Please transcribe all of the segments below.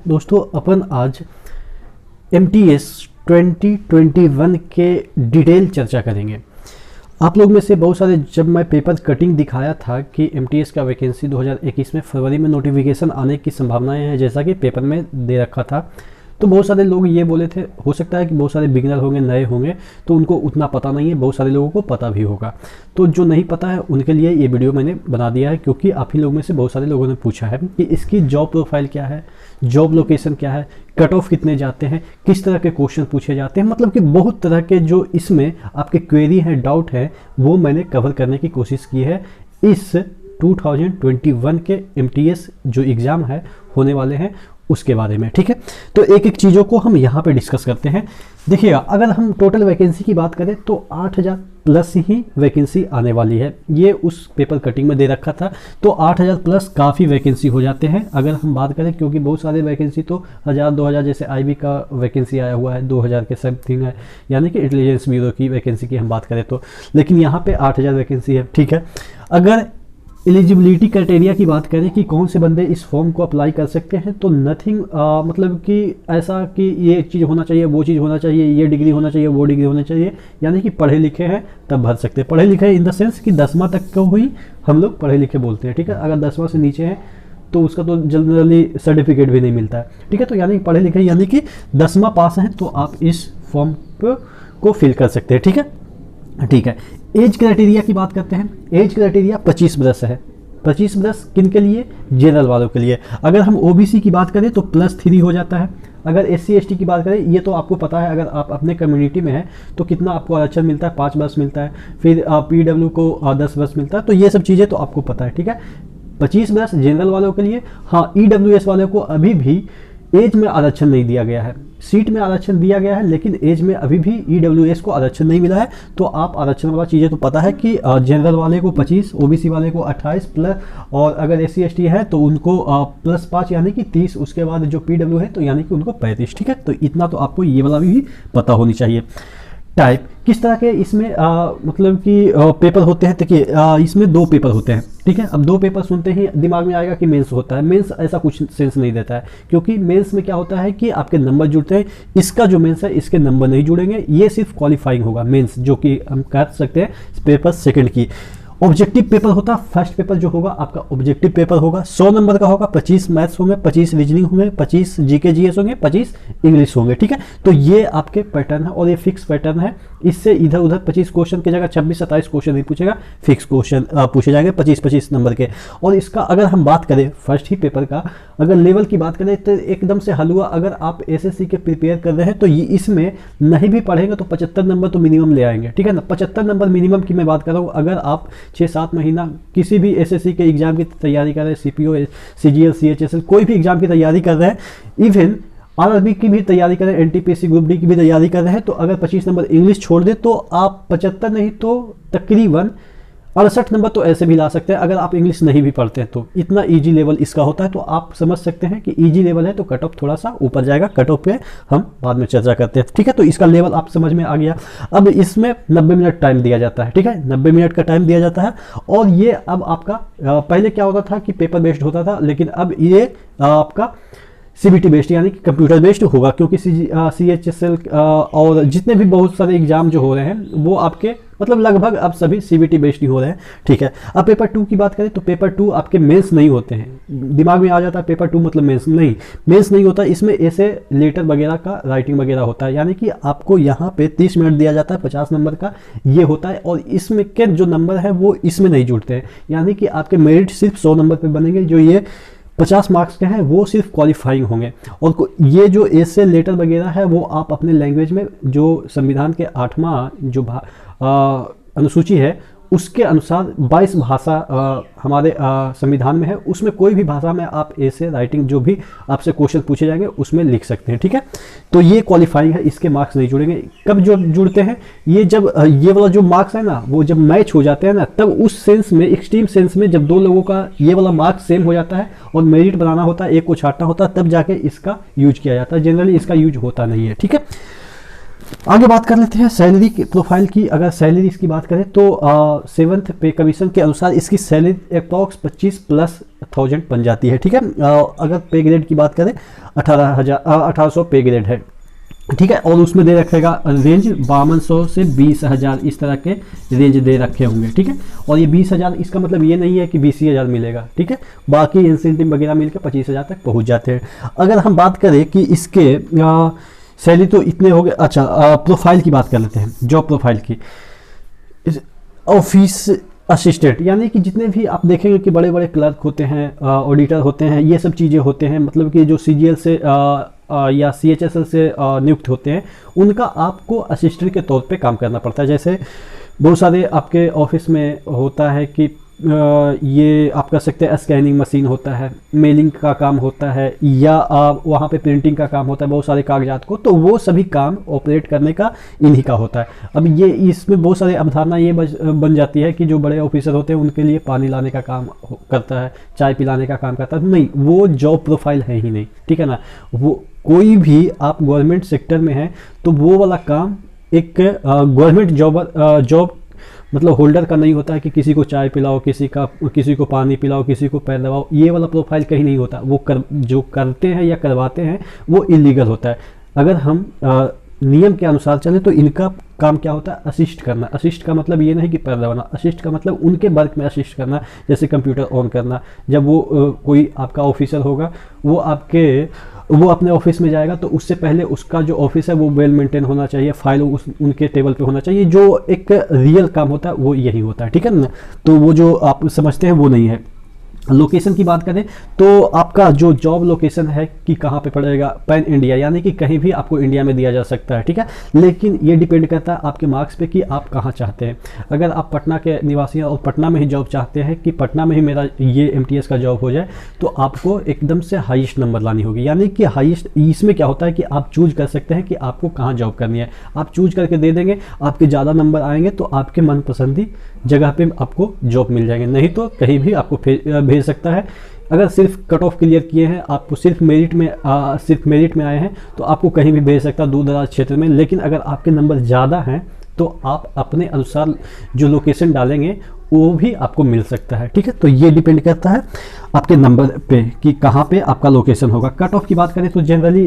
दोस्तों अपन आज MTS 2021 के डिटेल चर्चा करेंगे। आप लोग में से बहुत सारे, जब मैं पेपर कटिंग दिखाया था कि MTS का वैकेंसी 2021 में फरवरी में नोटिफिकेशन आने की संभावनाएं हैं, जैसा कि पेपर में दे रखा था, तो बहुत सारे लोग ये बोले थे। हो सकता है कि बहुत सारे बिगिनर होंगे, नए होंगे, तो उनको उतना पता नहीं है। बहुत सारे लोगों को पता भी होगा। तो जो नहीं पता है उनके लिए ये वीडियो मैंने बना दिया है, क्योंकि आप ही लोग में से बहुत सारे लोगों ने पूछा है कि इसकी जॉब प्रोफाइल क्या है, जॉब लोकेशन क्या है, कट ऑफ कितने जाते हैं, किस तरह के क्वेश्चन पूछे जाते हैं। मतलब कि बहुत तरह के जो इसमें आपके क्वेरी हैं, डाउट है, वो मैंने कवर करने की कोशिश की है इस 2021 के MTS जो एग्ज़ाम है होने वाले हैं उसके बारे में। ठीक है, तो एक एक चीज़ों को हम यहाँ पे डिस्कस करते हैं। देखिएगा, अगर हम टोटल वैकेंसी की बात करें तो 8000 प्लस ही वैकेंसी आने वाली है। ये उस पेपर कटिंग में दे रखा था, तो 8000 प्लस काफ़ी वैकेंसी हो जाते हैं अगर हम बात करें, क्योंकि बहुत सारे वैकेंसी तो 1000-2000, जैसे IB का वैकेंसी आया हुआ है 2000 के समथिंग है, यानी कि इंटेलिजेंस ब्यूरो की वैकेंसी की हम बात करें तो। लेकिन यहाँ पे 8000 वैकेंसी है। ठीक है, अगर एलिजिबिलिटी क्राइटेरिया की बात करें कि कौन से बंदे इस फॉर्म को अप्लाई कर सकते हैं, तो नथिंग मतलब कि ऐसा कि ये चीज़ होना चाहिए, वो चीज़ होना चाहिए, ये डिग्री होना चाहिए, वो डिग्री होना चाहिए, यानी कि पढ़े लिखे हैं तब भर सकते हैं। पढ़े लिखे इन द सेंस कि 10वां तक को ही हम लोग पढ़े लिखे बोलते हैं। ठीक है, अगर 10वां से नीचे है तो उसका तो जनरली सर्टिफिकेट भी नहीं मिलता है। ठीक है, तो यानी पढ़े लिखे यानी कि 10वां पास हैं तो आप इस फॉर्म को फिल कर सकते हैं। ठीक है, ठीक है। एज क्राइटेरिया की बात करते हैं। एज क्राइटेरिया 25 बरस है। 25 बरस किन के लिए? जनरल वालों के लिए। अगर हम OBC की बात करें तो +3 हो जाता है। अगर SC ST की बात करें, ये तो आपको पता है, अगर आप अपने कम्युनिटी में हैं तो कितना आपको आरक्षण मिलता है, 5 बरस मिलता है। फिर PW को 10 बरस मिलता है। तो ये सब चीज़ें तो आपको पता है। ठीक है, 25 बरस जनरल वालों के लिए। हाँ, EWS वालों को अभी भी एज में आरक्षण नहीं दिया गया है। सीट में आरक्षण दिया गया है, लेकिन एज में अभी भी EWS को आरक्षण नहीं मिला है। तो आप आरक्षण वाला चीज़ें तो पता है कि जनरल वाले को 25, OBC वाले को 28 प्लस, और अगर SC ST है तो उनको +5 यानी कि 30। उसके बाद जो PW है तो यानी कि उनको 35। ठीक है, तो इतना तो आपको ये वाला भी पता होनी चाहिए। टाइप किस तरह के इसमें मतलब कि पेपर होते हैं। देखिए, इसमें 2 पेपर होते हैं। ठीक है, अब 2 पेपर सुनते ही दिमाग में आएगा कि मेंस होता है। मेंस ऐसा कुछ सेंस नहीं देता है, क्योंकि मेंस में क्या होता है कि आपके नंबर जुड़ते हैं। इसका जो मेंस है, इसके नंबर नहीं जुड़ेंगे। ये सिर्फ क्वालिफाइंग होगा मेंस, जो कि हम कह सकते हैं पेपर सेकंड की। ऑब्जेक्टिव पेपर होता है। फर्स्ट पेपर जो होगा आपका ऑब्जेक्टिव पेपर होगा, 100 नंबर का होगा। 25 मैथ्स होंगे, 25 रीजनिंग होंगे, 25 GK GS होंगे, 25 इंग्लिश होंगे। ठीक है, तो ये आपके पैटर्न है और ये फिक्स पैटर्न है। इससे इधर उधर 25 क्वेश्चन की जगह 26-27 क्वेश्चन नहीं पूछेगा, फिक्स क्वेश्चन पूछे जाएंगे 25-25 नंबर के। और इसका अगर हम बात करें फर्स्ट ही पेपर का, अगर लेवल की बात करें तो एकदम से हलवा। अगर आप SSC के प्रिपेयर कर रहे हैं तो ये इसमें नहीं भी पढ़ेंगे तो 75 नंबर तो मिनिमम ले आएंगे। ठीक है ना, 75 नंबर मिनिमम की मैं बात कर रहा हूँ। अगर आप 6-7 महीना किसी भी SSC के एग्जाम की तैयारी कर रहे हैं, CPO, CGL, CHSL, कोई भी एग्जाम की तैयारी कर रहे हैं, इवन RRB की भी तैयारी करें, NTPC ग्रुप D की भी तैयारी कर रहे हैं, तो अगर 25 नंबर इंग्लिश छोड़ दे तो आप 75 नहीं तो तकरीबन 68 नंबर तो ऐसे भी ला सकते हैं, अगर आप इंग्लिश नहीं भी पढ़ते हैं तो। इतना इजी लेवल इसका होता है, तो आप समझ सकते हैं कि इजी लेवल है तो कट ऑफ थोड़ा सा ऊपर जाएगा। कट ऑफ पे हम बाद में चर्चा करते हैं। ठीक है, तो इसका लेवल आप समझ में आ गया। अब इसमें 90 मिनट टाइम दिया जाता है। ठीक है, 90 मिनट का टाइम दिया जाता है। और ये अब आपका पहले क्या होता था कि पेपर बेस्ड होता था, लेकिन अब ये आपका CBT बेस्ड यानी कि कंप्यूटर बेस्ड होगा, क्योंकि CHSL और जितने भी बहुत सारे एग्जाम जो हो रहे हैं वो आपके मतलब लगभग अब सभी CBT बेस्ड ही हो रहे हैं। ठीक है, अब पेपर 2 की बात करें तो पेपर 2 आपके मेंस नहीं होते हैं। दिमाग में आ जाता है पेपर 2 मतलब मेंस नहीं, मेंस नहीं होता। इसमें ऐसे लेटर वगैरह का राइटिंग वगैरह होता है, यानी कि आपको यहाँ पे 30 मिनट दिया जाता है, 50 नंबर का ये होता है। और इसमें के जो नंबर है वो इसमें नहीं जुड़ते हैं, यानी कि आपके मेरिट सिर्फ 100 नंबर पर बनेंगे। जो ये 50 मार्क्स के हैं वो सिर्फ क्वालिफाइंग होंगे। और ये जो ऐसे लेटर वगैरह है वो आप अपने लैंग्वेज में, जो संविधान के 8वां जो अनुसूची है उसके अनुसार 22 भाषा हमारे संविधान में है, उसमें कोई भी भाषा में आप ऐसे राइटिंग जो भी आपसे क्वेश्चन पूछे जाएंगे उसमें लिख सकते हैं। ठीक है, तो ये क्वालिफाइंग है, इसके मार्क्स नहीं जुड़ेंगे। कब जो जुड़ते हैं, ये जब ये वाला जो मार्क्स है ना वो जब मैच हो जाते हैं ना, तब उस सेंस में, एक्सट्रीम सेंस में, जब 2 लोगों का ये वाला मार्क्स सेम हो जाता है और मेरिट बनाना होता है, एक को छांटना होता है, तब जाके इसका यूज किया जाता है। जनरली इसका यूज होता नहीं है। ठीक है, आगे बात कर लेते हैं सैलरी की प्रोफाइल की। अगर सैलरी इसकी बात करें तो 7th पे कमीशन के अनुसार इसकी सैलरी अप्रॉक्स 25,000+ बन जाती है। ठीक है, अगर पे ग्रेड की बात करें 1800 पे ग्रेड है। ठीक है, और उसमें दे रखेगा रेंज 5200 से 20,000, इस तरह के रेंज दे रखे होंगे। ठीक है, और ये 20,000 इसका मतलब ये नहीं है कि 20,000 मिलेगा। ठीक है, बाकी इंसेंटिव वगैरह मिलकर 25,000 तक पहुंच जाते हैं। अगर हम बात करें कि इसके सैलरी तो इतने हो गए। अच्छा, प्रोफाइल की बात कर लेते हैं, जॉब प्रोफाइल की। ऑफिस असिस्टेंट, यानी कि जितने भी आप देखेंगे कि बड़े बड़े क्लर्क होते हैं, ऑडिटर होते हैं, ये सब चीज़ें होते हैं, मतलब कि जो CGL से या CHSL से नियुक्त होते हैं, उनका आपको असिस्टेंट के तौर पे काम करना पड़ता है। जैसे बहुत सारे आपके ऑफिस में होता है कि ये आप कर सकते हैं, स्कैनिंग मशीन होता है, मेलिंग का काम होता है, या वहाँ पे प्रिंटिंग का काम होता है बहुत सारे कागजात को, तो वो सभी काम ऑपरेट करने का इन्हीं का होता है। अब ये इसमें बहुत सारी अवधारणा ये बन जाती है कि जो बड़े ऑफिसर होते हैं उनके लिए पानी लाने का काम करता है, चाय पिलाने का काम करता है। नहीं, वो जॉब प्रोफाइल है ही नहीं। ठीक है ना, वो कोई भी आप गवर्नमेंट सेक्टर में है तो वो वाला काम एक गवर्नमेंट जॉब मतलब होल्डर का नहीं होता है कि किसी को चाय पिलाओ, किसी को पानी पिलाओ, किसी को पैर दबाओ, ये वाला प्रोफाइल कहीं नहीं होता। वो जो करते हैं या करवाते हैं वो इलीगल होता है। अगर हम नियम के अनुसार चले तो इनका काम क्या होता है, असिस्ट करना। असिस्ट का मतलब ये नहीं कि पैर दबाना, असिस्ट का मतलब उनके वर्क में असिस्ट करना, जैसे कंप्यूटर ऑन करना। जब वो कोई आपका ऑफिसर होगा, वो अपने ऑफिस में जाएगा तो उससे पहले उसका जो ऑफिस है वो वेल मेंटेन होना चाहिए, फाइल उनके टेबल पे होना चाहिए। जो एक रियल काम होता है वो यही होता है। ठीक है ना, तो वो जो आप समझते हैं वो नहीं है। लोकेशन की बात करें तो आपका जो जॉब लोकेशन है कि कहाँ पे पड़ेगा, पैन इंडिया, यानी कि कहीं भी आपको इंडिया में दिया जा सकता है। ठीक है, लेकिन ये डिपेंड करता है आपके मार्क्स पे कि आप कहाँ चाहते हैं। अगर आप पटना के निवासी हैं और पटना में ही जॉब चाहते हैं कि पटना में ही मेरा ये MTS का जॉब हो जाए, तो आपको एकदम से हाईएस्ट नंबर लानी होगी। यानी कि हाईएस्ट, इसमें क्या होता है कि आप चूज कर सकते हैं कि आपको कहाँ जॉब करनी है। आप चूज करके दे देंगे, आपके ज़्यादा नंबर आएंगे तो आपके मनपसंदी जगह पे आपको जॉब मिल जाएंगे, नहीं तो कहीं भी आपको भेज सकता है। अगर सिर्फ कट ऑफ क्लियर किए हैं, आपको सिर्फ मेरिट में आए हैं तो आपको कहीं भी भेज सकता है, दूर दराज क्षेत्र में। लेकिन अगर आपके नंबर ज़्यादा हैं तो आप अपने अनुसार जो लोकेशन डालेंगे वो भी आपको मिल सकता है। ठीक है, तो ये डिपेंड करता है आपके नंबर पे कि कहाँ पे आपका लोकेशन होगा। कट ऑफ की बात करें तो जनरली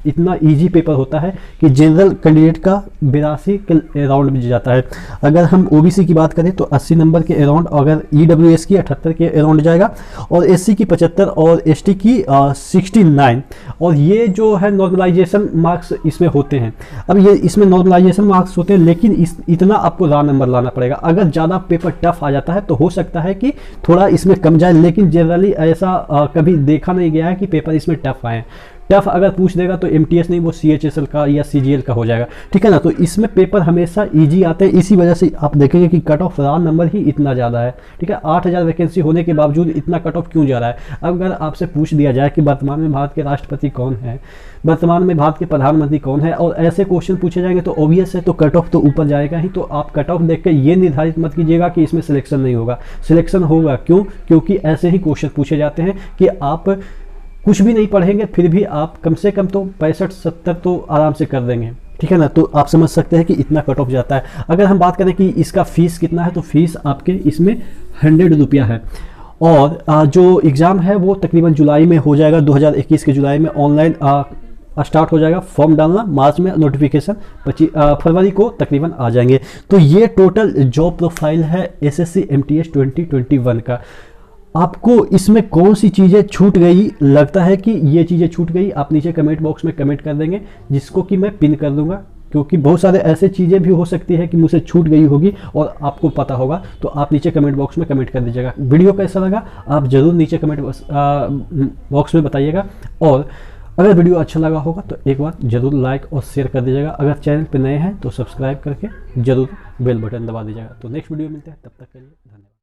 इतना इजी पेपर होता है कि जनरल कैंडिडेट का 82 के अराउंड में जाता है। अगर हम OBC की बात करें तो 80 नंबर के अराउंड, अगर EWS की 78 के अराउंड जाएगा, और SC की 75 और ST की 69। और ये जो है नॉर्मलाइजेशन मार्क्स इसमें होते हैं। अब ये इसमें नॉर्मलाइजेशन मार्क्स होते हैं, लेकिन इतना आपको रॉ नंबर लाना पड़ेगा। अगर ज़्यादा पेपर टफ आ जाता है तो हो सकता है कि थोड़ा इसमें कम जाए, लेकिन जनरली ऐसा कभी देखा नहीं गया है कि पेपर इसमें टफ आए। टफ अगर पूछ देगा तो MTS नहीं, वो CHSL का या CGL का हो जाएगा। ठीक है ना, तो इसमें पेपर हमेशा इजी आते हैं। इसी वजह से आप देखेंगे कि कट ऑफ रॉ नंबर ही इतना ज़्यादा है। ठीक है, 8,000 वैकेंसी होने के बावजूद इतना कट ऑफ क्यों जा रहा है। अगर आपसे पूछ दिया जाए कि वर्तमान में भारत के राष्ट्रपति कौन है, वर्तमान में भारत के प्रधानमंत्री कौन है, और ऐसे क्वेश्चन पूछे जाएंगे तो ऑब्वियस है तो कट ऑफ तो ऊपर जाएगा ही। तो आप कट ऑफ देख के ये निर्धारित मत कीजिएगा कि इसमें सिलेक्शन नहीं होगा। सिलेक्शन होगा, क्यों? क्योंकि ऐसे ही क्वेश्चन पूछे जाते हैं कि आप कुछ भी नहीं पढ़ेंगे फिर भी आप कम से कम तो 65-70 तो आराम से कर देंगे। ठीक है ना, तो आप समझ सकते हैं कि इतना कट ऑफ जाता है। अगर हम बात करें कि इसका फीस कितना है तो फीस आपके इसमें 100 रुपया है। और जो एग्ज़ाम है वो तकरीबन जुलाई में हो जाएगा, 2021 के जुलाई में ऑनलाइन स्टार्ट हो जाएगा। फॉर्म डालना मार्च में, नोटिफिकेशन फरवरी को तकरीबन आ जाएंगे। तो ये टोटल जॉब प्रोफाइल है SSC MTS 2021 का। आपको इसमें कौन सी चीज़ें छूट गई, लगता है कि ये चीज़ें छूट गई, आप नीचे कमेंट बॉक्स में कमेंट कर देंगे, जिसको कि मैं पिन कर दूंगा। क्योंकि बहुत सारे ऐसे चीज़ें भी हो सकती है कि मुझसे छूट गई होगी और आपको पता होगा, तो आप नीचे कमेंट बॉक्स में कमेंट कर दीजिएगा। वीडियो कैसा लगा आप ज़रूर नीचे कमेंट बॉक्स में बताइएगा। और अगर वीडियो अच्छा लगा होगा तो एक बार ज़रूर लाइक और शेयर कर दीजिएगा। अगर चैनल पर नए हैं तो सब्सक्राइब करके ज़रूर बेल बटन दबा दीजिएगा। तो नेक्स्ट वीडियो मिलते हैं, तब तक के लिए धन्यवाद।